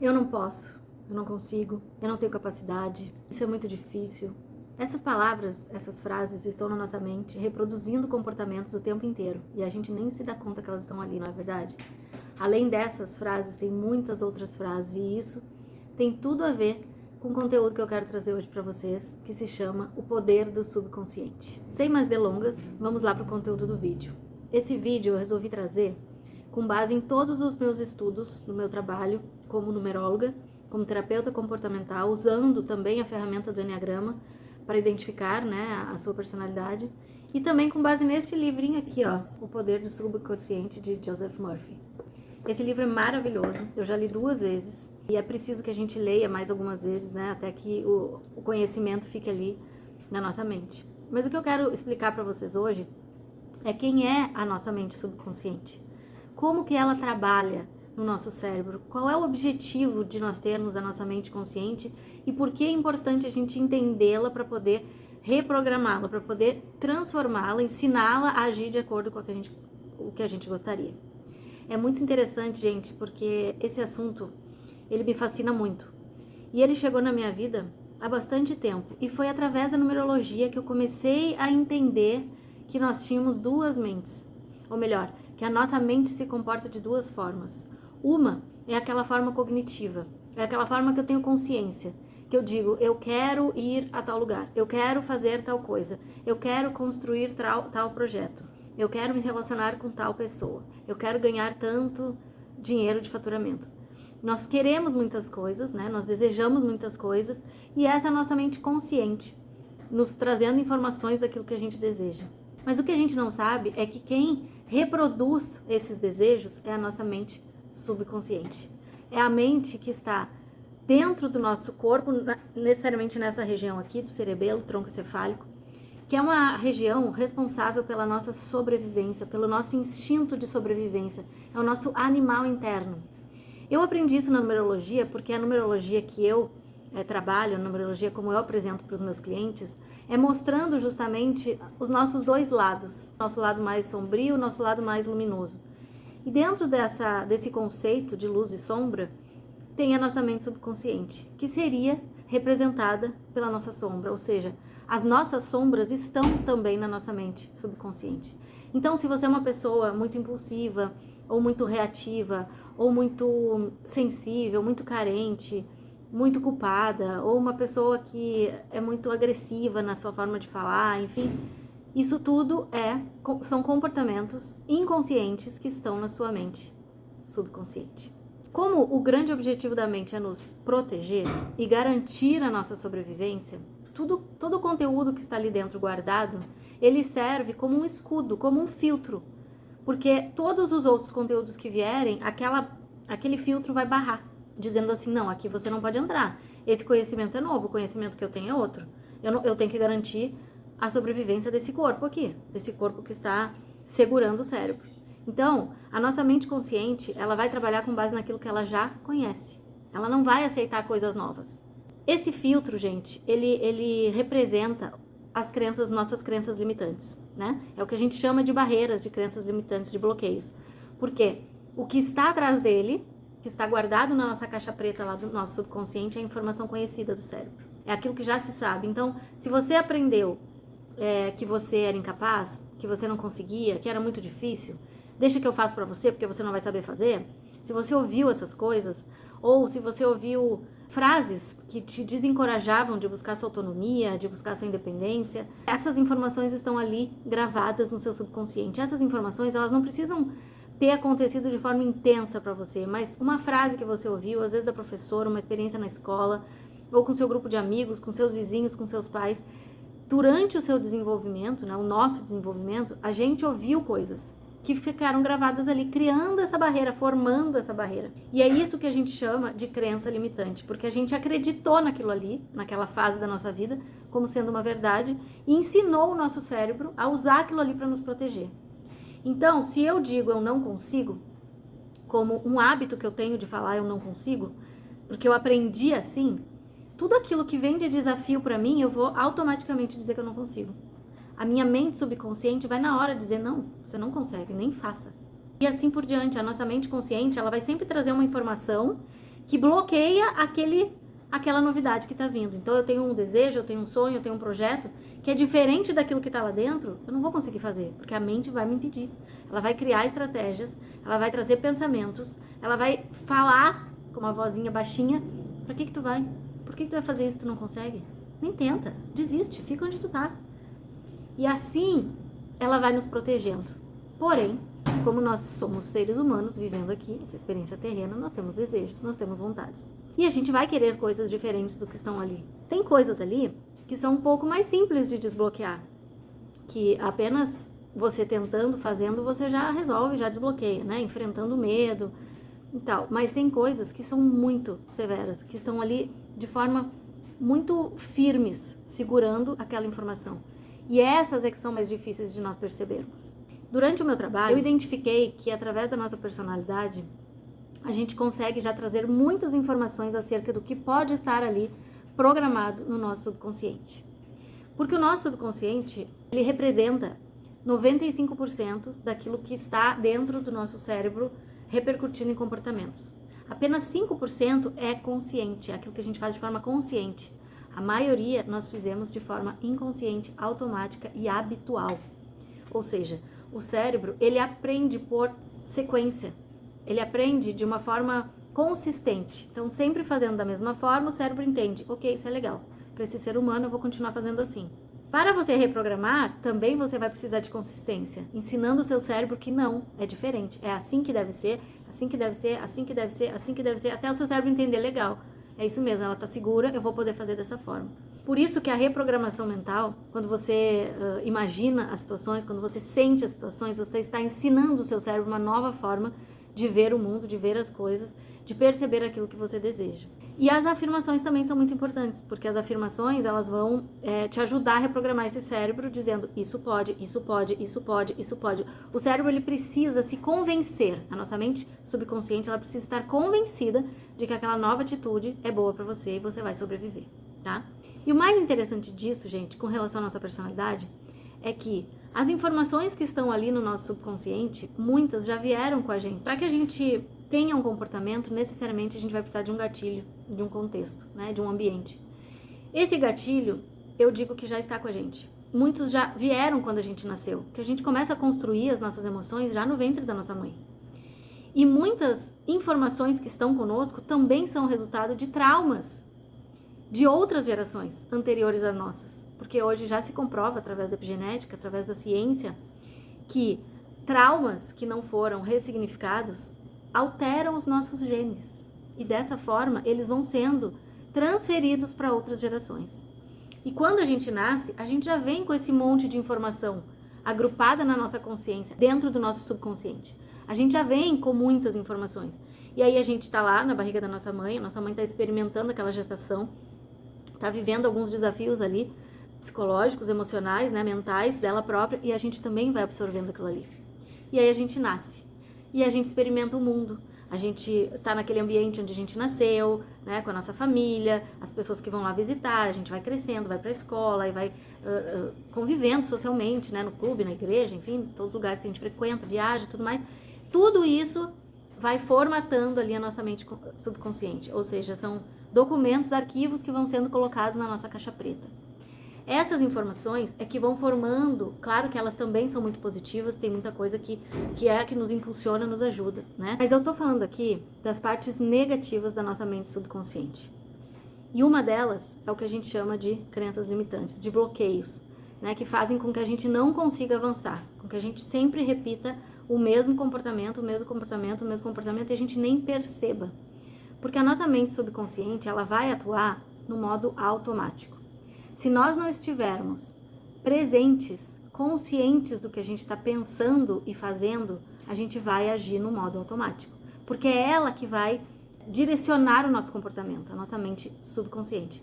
Eu não posso, eu não consigo, eu não tenho capacidade, isso é muito difícil. Essas palavras, essas frases estão na nossa mente reproduzindo comportamentos o tempo inteiro e a gente nem se dá conta que elas estão ali, não é verdade? Além dessas frases, tem muitas outras frases e isso tem tudo a ver com o conteúdo que eu quero trazer hoje para vocês, que se chama O Poder do Subconsciente. Sem mais delongas, vamos lá para o conteúdo do vídeo. Esse vídeo eu resolvi trazer com base em todos os meus estudos no meu trabalho como numeróloga, como terapeuta comportamental, usando também a ferramenta do Enneagrama para identificar, né, a sua personalidade, e também com base neste livrinho aqui, ó, O Poder do Subconsciente, de Joseph Murphy. Esse livro é maravilhoso, eu já li 2 vezes, e é preciso que a gente leia mais algumas vezes, né, até que o conhecimento fique ali na nossa mente. Mas o que eu quero explicar para vocês hoje é quem é a nossa mente subconsciente. Como que ela trabalha no nosso cérebro? Qual é o objetivo de nós termos a nossa mente consciente e por que é importante a gente entendê-la para poder reprogramá-la, para poder transformá-la, ensiná-la a agir de acordo com o que a gente gostaria. É muito interessante, gente, porque esse assunto, ele me fascina muito. E ele chegou na minha vida há bastante tempo e foi através da numerologia que eu comecei a entender que nós tínhamos 2 mentes. Ou melhor, que a nossa mente se comporta de 2 formas. Uma é aquela forma cognitiva, é aquela forma que eu tenho consciência, que eu digo, eu quero ir a tal lugar, eu quero fazer tal coisa, eu quero construir tal projeto, eu quero me relacionar com tal pessoa, eu quero ganhar tanto dinheiro de faturamento. Nós queremos muitas coisas, né? Nós desejamos muitas coisas e essa é a nossa mente consciente, nos trazendo informações daquilo que a gente deseja. Mas o que a gente não sabe é que quem reproduz esses desejos é a nossa mente subconsciente. É a mente que está dentro do nosso corpo, necessariamente nessa região aqui do cerebelo, tronco encefálico, que é uma região responsável pela nossa sobrevivência, pelo nosso instinto de sobrevivência, é o nosso animal interno. Eu aprendi isso na numerologia porque a numerologia que eu trabalho, a numerologia como eu apresento para os meus clientes, é mostrando justamente os nossos 2 lados, nosso lado mais sombrio, nosso lado mais luminoso. E dentro desse conceito de luz e sombra, tem a nossa mente subconsciente, que seria representada pela nossa sombra, ou seja, as nossas sombras estão também na nossa mente subconsciente. Então, se você é uma pessoa muito impulsiva, ou muito reativa, ou muito sensível, muito carente, muito culpada, ou uma pessoa que é muito agressiva na sua forma de falar, enfim, isso tudo são comportamentos inconscientes que estão na sua mente subconsciente. Como o grande objetivo da mente é nos proteger e garantir a nossa sobrevivência, todo o conteúdo que está ali dentro guardado, ele serve como um escudo, como um filtro, porque todos os outros conteúdos que vierem, aquele filtro vai barrar, dizendo assim, não, aqui você não pode entrar, esse conhecimento é novo, o conhecimento que eu tenho é outro, eu tenho que garantir a sobrevivência desse corpo aqui, desse corpo que está segurando o cérebro. Então, a nossa mente consciente, ela vai trabalhar com base naquilo que ela já conhece. Ela não vai aceitar coisas novas. Esse filtro, gente, ele representa as crenças, nossas crenças limitantes, né? É o que a gente chama de barreiras, de crenças limitantes, de bloqueios. Porque o que está atrás dele, que está guardado na nossa caixa preta lá do nosso subconsciente, é a informação conhecida do cérebro. É aquilo que já se sabe. Então, se você aprendeu que você era incapaz, que você não conseguia, que era muito difícil, deixa que eu faço pra você porque você não vai saber fazer. Se você ouviu essas coisas, ou se você ouviu frases que te desencorajavam de buscar sua autonomia, de buscar sua independência, essas informações estão ali gravadas no seu subconsciente. Essas informações, elas não precisam ter acontecido de forma intensa pra você, mas uma frase que você ouviu, às vezes da professora, uma experiência na escola, ou com seu grupo de amigos, com seus vizinhos, com seus pais, durante o seu desenvolvimento, né, o nosso desenvolvimento, a gente ouviu coisas que ficaram gravadas ali, criando essa barreira, formando essa barreira. E é isso que a gente chama de crença limitante, porque a gente acreditou naquilo ali, naquela fase da nossa vida, como sendo uma verdade, e ensinou o nosso cérebro a usar aquilo ali para nos proteger. Então, se eu digo eu não consigo, como um hábito que eu tenho de falar eu não consigo, porque eu aprendi assim, tudo aquilo que vem de desafio para mim, eu vou automaticamente dizer que eu não consigo. A minha mente subconsciente vai na hora dizer, não, você não consegue, nem faça. E assim por diante, a nossa mente consciente, ela vai sempre trazer uma informação que bloqueia aquela novidade que está vindo. Então eu tenho um desejo, eu tenho um sonho, eu tenho um projeto que é diferente daquilo que está lá dentro, eu não vou conseguir fazer, porque a mente vai me impedir. Ela vai criar estratégias, ela vai trazer pensamentos, ela vai falar com uma vozinha baixinha, pra que tu vai? Por que tu vai fazer isso se tu não consegue? Nem tenta, desiste, fica onde tu tá. E assim, ela vai nos protegendo. Porém, como nós somos seres humanos vivendo aqui, essa experiência terrena, nós temos desejos, nós temos vontades. E a gente vai querer coisas diferentes do que estão ali. Tem coisas ali que são um pouco mais simples de desbloquear, que apenas você tentando, fazendo, você já resolve, já desbloqueia, né? Enfrentando o medo e tal. Mas tem coisas que são muito severas, que estão ali de forma muito firmes, segurando aquela informação. E essas é que são mais difíceis de nós percebermos. Durante o meu trabalho, eu identifiquei que através da nossa personalidade, a gente consegue já trazer muitas informações acerca do que pode estar ali programado no nosso subconsciente. Porque o nosso subconsciente, ele representa 95% daquilo que está dentro do nosso cérebro repercutindo em comportamentos. Apenas 5% é consciente, é aquilo que a gente faz de forma consciente. A maioria nós fizemos de forma inconsciente, automática e habitual. Ou seja, o cérebro, ele aprende por sequência. Ele aprende de uma forma consistente. Então, sempre fazendo da mesma forma, o cérebro entende. Ok, isso é legal. Para esse ser humano, eu vou continuar fazendo assim. Para você reprogramar, também você vai precisar de consistência. Ensinando o seu cérebro que não, é diferente. É assim que deve ser, assim que deve ser, assim que deve ser, assim que deve ser. Até o seu cérebro entender, legal. É isso mesmo, ela está segura, eu vou poder fazer dessa forma. Por isso que a reprogramação mental, quando você imagina as situações, quando você sente as situações, você está ensinando o seu cérebro uma nova forma de ver o mundo, de ver as coisas, de perceber aquilo que você deseja. E as afirmações também são muito importantes, porque as afirmações, elas vão te ajudar a reprogramar esse cérebro, dizendo isso pode, isso pode, isso pode, isso pode. O cérebro, ele precisa se convencer, a nossa mente subconsciente, ela precisa estar convencida de que aquela nova atitude é boa para você e você vai sobreviver, tá? E o mais interessante disso, gente, com relação à nossa personalidade, é que as informações que estão ali no nosso subconsciente, muitas já vieram com a gente. Para que a gente tenha um comportamento, necessariamente a gente vai precisar de um gatilho, de um contexto, né, de um ambiente. Esse gatilho, eu digo que já está com a gente. Muitos já vieram quando a gente nasceu, que a gente começa a construir as nossas emoções já no ventre da nossa mãe. E muitas informações que estão conosco também são resultado de traumas de outras gerações anteriores às nossas. Porque hoje já se comprova, através da epigenética, através da ciência, que traumas que não foram ressignificados alteram os nossos genes. E dessa forma, eles vão sendo transferidos para outras gerações. E quando a gente nasce, a gente já vem com esse monte de informação agrupada na nossa consciência, dentro do nosso subconsciente. A gente já vem com muitas informações. E aí a gente está lá na barriga da nossa mãe, a nossa mãe está experimentando aquela gestação, está vivendo alguns desafios ali, psicológicos, emocionais, né, mentais dela própria, e a gente também vai absorvendo aquilo ali. E aí a gente nasce. E a gente experimenta o mundo. A gente está naquele ambiente onde a gente nasceu, né, com a nossa família, as pessoas que vão lá visitar, a gente vai crescendo, vai para a escola e vai convivendo socialmente, né, no clube, na igreja, enfim, todos os lugares que a gente frequenta, viaja e tudo mais. Tudo isso vai formatando ali a nossa mente subconsciente, ou seja, são documentos, arquivos que vão sendo colocados na nossa caixa preta. Essas informações é que vão formando, claro que elas também são muito positivas, tem muita coisa que nos impulsiona, nos ajuda, né? Mas eu tô falando aqui das partes negativas da nossa mente subconsciente. E uma delas é o que a gente chama de crenças limitantes, de bloqueios, né? Que fazem com que a gente não consiga avançar, com que a gente sempre repita o mesmo comportamento, o mesmo comportamento, o mesmo comportamento e a gente nem perceba. Porque a nossa mente subconsciente, ela vai atuar no modo automático. Se nós não estivermos presentes, conscientes do que a gente está pensando e fazendo, a gente vai agir no modo automático. Porque é ela que vai direcionar o nosso comportamento, a nossa mente subconsciente.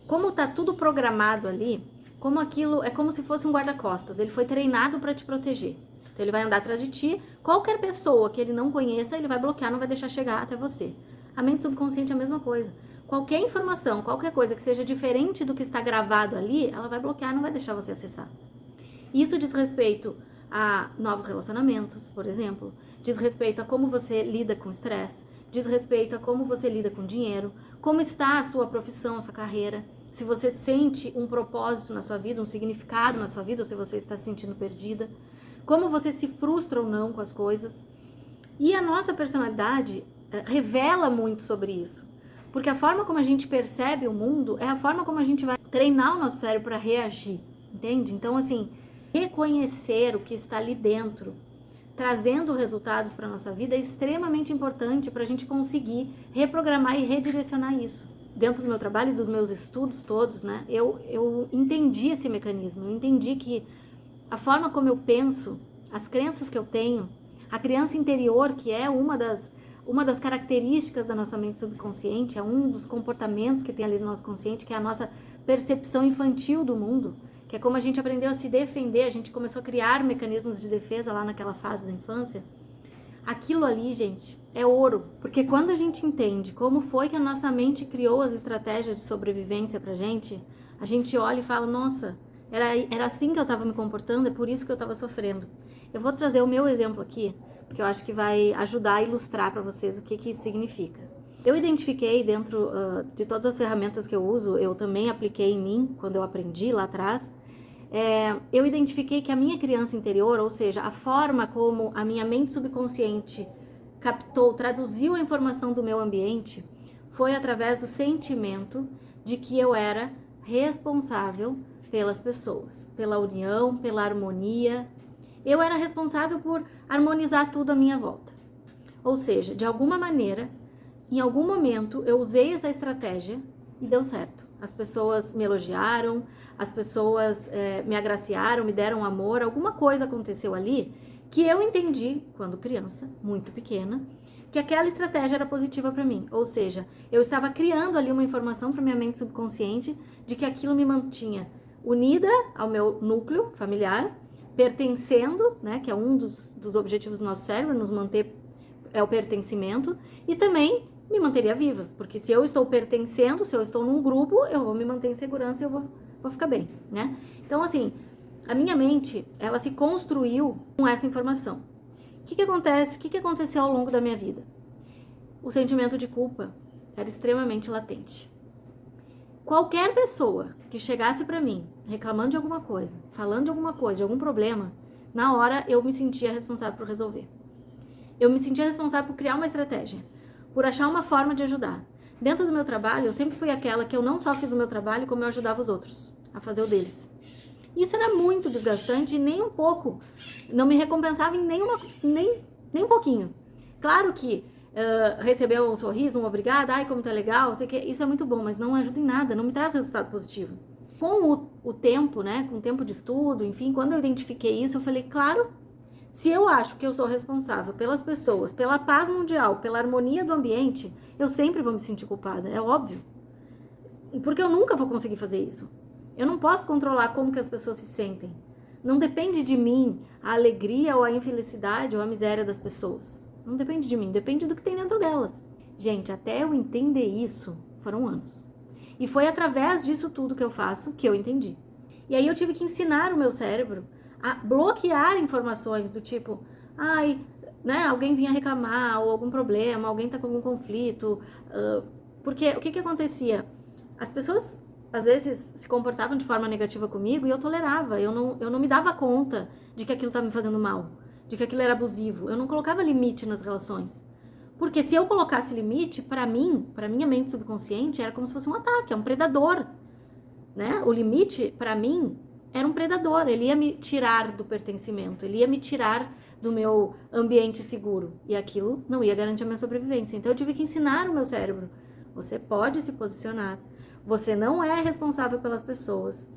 Como está tudo programado ali, como aquilo é como se fosse um guarda-costas, ele foi treinado para te proteger. Então ele vai andar atrás de ti, qualquer pessoa que ele não conheça, ele vai bloquear, não vai deixar chegar até você. A mente subconsciente é a mesma coisa. Qualquer informação, qualquer coisa que seja diferente do que está gravado ali, ela vai bloquear, não vai deixar você acessar. Isso diz respeito a novos relacionamentos, por exemplo, diz respeito a como você lida com estresse, diz respeito a como você lida com dinheiro, como está a sua profissão, a sua carreira, se você sente um propósito na sua vida, um significado na sua vida, ou se você está se sentindo perdida, como você se frustra ou não com as coisas. E a nossa personalidade revela muito sobre isso, porque a forma como a gente percebe o mundo é a forma como a gente vai treinar o nosso cérebro para reagir, entende? Então, assim, reconhecer o que está ali dentro, trazendo resultados para a nossa vida, é extremamente importante para a gente conseguir reprogramar e redirecionar isso. Dentro do meu trabalho e dos meus estudos todos, né, eu entendi esse mecanismo, eu entendi que a forma como eu penso, as crenças que eu tenho, a criança interior, que é uma das características da nossa mente subconsciente, é um dos comportamentos que tem ali no nosso consciente, que é a nossa percepção infantil do mundo, que é como a gente aprendeu a se defender, a gente começou a criar mecanismos de defesa lá naquela fase da infância. Aquilo ali, gente, é ouro, porque quando a gente entende como foi que a nossa mente criou as estratégias de sobrevivência pra gente, a gente olha e fala, nossa, era assim que eu estava me comportando, é por isso que eu estava sofrendo. Eu vou trazer o meu exemplo aqui, porque eu acho que vai ajudar a ilustrar para vocês o que isso significa. Eu identifiquei dentro de todas as ferramentas que eu uso, eu também apliquei em mim, quando eu aprendi lá atrás, eu identifiquei que a minha criança interior, ou seja, a forma como a minha mente subconsciente captou, traduziu a informação do meu ambiente, foi através do sentimento de que eu era responsável pelas pessoas, pela união, pela harmonia. Eu era responsável por harmonizar tudo à minha volta. Ou seja, de alguma maneira, em algum momento, eu usei essa estratégia e deu certo. As pessoas me elogiaram, as pessoas me agraciaram, me deram amor, alguma coisa aconteceu ali que eu entendi, quando criança, muito pequena, que aquela estratégia era positiva para mim. Ou seja, eu estava criando ali uma informação para minha mente subconsciente de que aquilo me mantinha unida ao meu núcleo familiar, pertencendo, né, que é um dos objetivos do nosso cérebro, nos manter, é o pertencimento, e também me manteria viva, porque se eu estou pertencendo, se eu estou num grupo, eu vou me manter em segurança e eu vou ficar bem, né? Então, assim, a minha mente, ela se construiu com essa informação. O que acontece? O que aconteceu ao longo da minha vida? O sentimento de culpa era extremamente latente. Qualquer pessoa que chegasse pra mim reclamando de alguma coisa, falando de alguma coisa, de algum problema, na hora eu me sentia responsável por resolver. Eu me sentia responsável por criar uma estratégia, por achar uma forma de ajudar. Dentro do meu trabalho, eu sempre fui aquela que eu não só fiz o meu trabalho, como eu ajudava os outros a fazer o deles. Isso era muito desgastante e nem um pouco. Não me recompensava em nem um pouquinho. Claro que receber um sorriso, um obrigado, ai como tá legal, sei que isso é muito bom, mas não ajuda em nada, não me traz resultado positivo. Com o tempo, né, com o tempo de estudo, enfim, quando eu identifiquei isso, eu falei, claro, se eu acho que eu sou responsável pelas pessoas, pela paz mundial, pela harmonia do ambiente, eu sempre vou me sentir culpada, é óbvio. Porque eu nunca vou conseguir fazer isso. Eu não posso controlar como que as pessoas se sentem. Não depende de mim a alegria ou a infelicidade ou a miséria das pessoas. Não depende de mim, depende do que tem dentro delas. Gente, até eu entender isso, foram anos. E foi através disso tudo que eu faço que eu entendi. E aí eu tive que ensinar o meu cérebro a bloquear informações do tipo, ai, né, alguém vinha reclamar, ou algum problema, alguém tá com algum conflito. Porque o que acontecia? As pessoas, às vezes, se comportavam de forma negativa comigo e eu tolerava. Eu não me dava conta de que aquilo estava me fazendo mal, de que aquilo era abusivo. Eu não colocava limite nas relações. Porque se eu colocasse limite, para mim, para minha mente subconsciente, era como se fosse um ataque, é um predador, né? O limite, para mim, era um predador. Ele ia me tirar do pertencimento, ele ia me tirar do meu ambiente seguro. E aquilo não ia garantir a minha sobrevivência. Então eu tive que ensinar o meu cérebro. Você pode se posicionar. Você não é responsável pelas pessoas.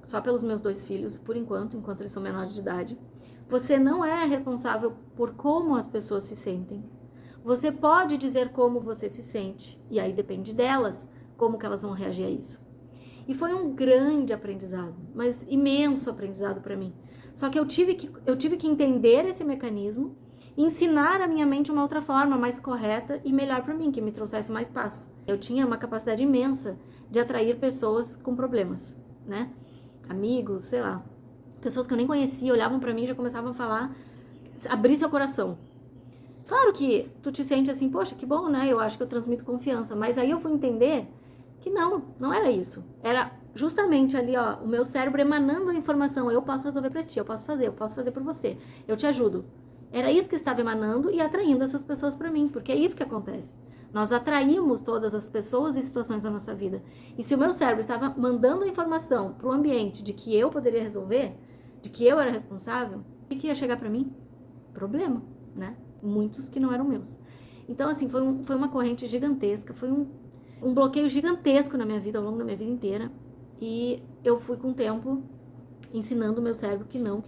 Só pelos meus 2 filhos, por enquanto eles são menores de idade. Você não é responsável por como as pessoas se sentem. Você pode dizer como você se sente, e aí depende delas, como que elas vão reagir a isso. E foi um grande aprendizado, mas imenso aprendizado para mim. Só que eu tive que entender esse mecanismo, ensinar a minha mente uma outra forma, mais correta e melhor para mim, que me trouxesse mais paz. Eu tinha uma capacidade imensa de atrair pessoas com problemas, né? Amigos, sei lá, pessoas que eu nem conhecia, olhavam para mim e já começavam a falar, abrir seu coração. Claro que tu te sente assim, poxa, que bom, né? Eu acho que eu transmito confiança. Mas aí eu fui entender que não era isso. Era justamente ali, ó, o meu cérebro emanando a informação. Eu posso resolver pra ti, eu posso fazer por você. Eu te ajudo. Era isso que estava emanando e atraindo essas pessoas pra mim, porque é isso que acontece. Nós atraímos todas as pessoas e situações da nossa vida. E se o meu cérebro estava mandando a informação pro ambiente de que eu poderia resolver, de que eu era responsável, o que ia chegar pra mim? Problema, né? Muitos que não eram meus. Então, assim, foi uma corrente gigantesca, foi um bloqueio gigantesco na minha vida, ao longo da minha vida inteira. E eu fui com o tempo ensinando o meu cérebro que não,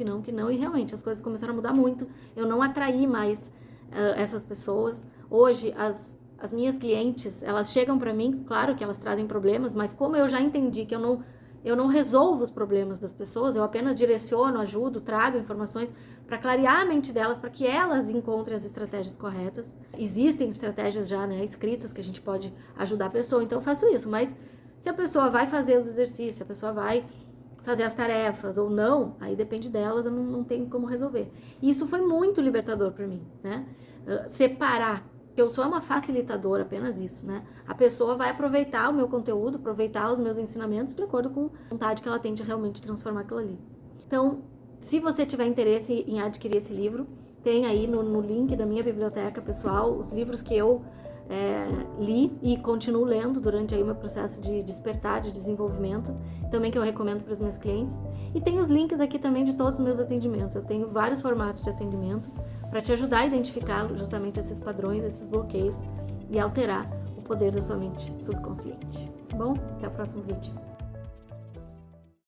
e realmente as coisas começaram a mudar muito. Eu não atraí mais essas pessoas. Hoje, as minhas clientes, elas chegam pra mim, claro que elas trazem problemas, mas como eu já entendi que eu não resolvo os problemas das pessoas, eu apenas direciono, ajudo, trago informações para clarear a mente delas, para que elas encontrem as estratégias corretas. Existem estratégias já, né, escritas que a gente pode ajudar a pessoa, então eu faço isso. Mas se a pessoa vai fazer os exercícios, se a pessoa vai fazer as tarefas ou não, aí depende delas, eu não tenho como resolver. E isso foi muito libertador para mim, né? Separar. Eu sou uma facilitadora, apenas isso, né? A pessoa vai aproveitar o meu conteúdo, aproveitar os meus ensinamentos de acordo com a vontade que ela tem de realmente transformar aquilo ali. Então, se você tiver interesse em adquirir esse livro, tem aí no link da minha biblioteca pessoal os livros que eu li e continuo lendo durante aí o meu processo de despertar, de desenvolvimento, também que eu recomendo para os meus clientes. E tem os links aqui também de todos os meus atendimentos. Eu tenho vários formatos de atendimento para te ajudar a identificar justamente esses padrões, esses bloqueios e alterar o poder da sua mente subconsciente. Bom, até o próximo vídeo.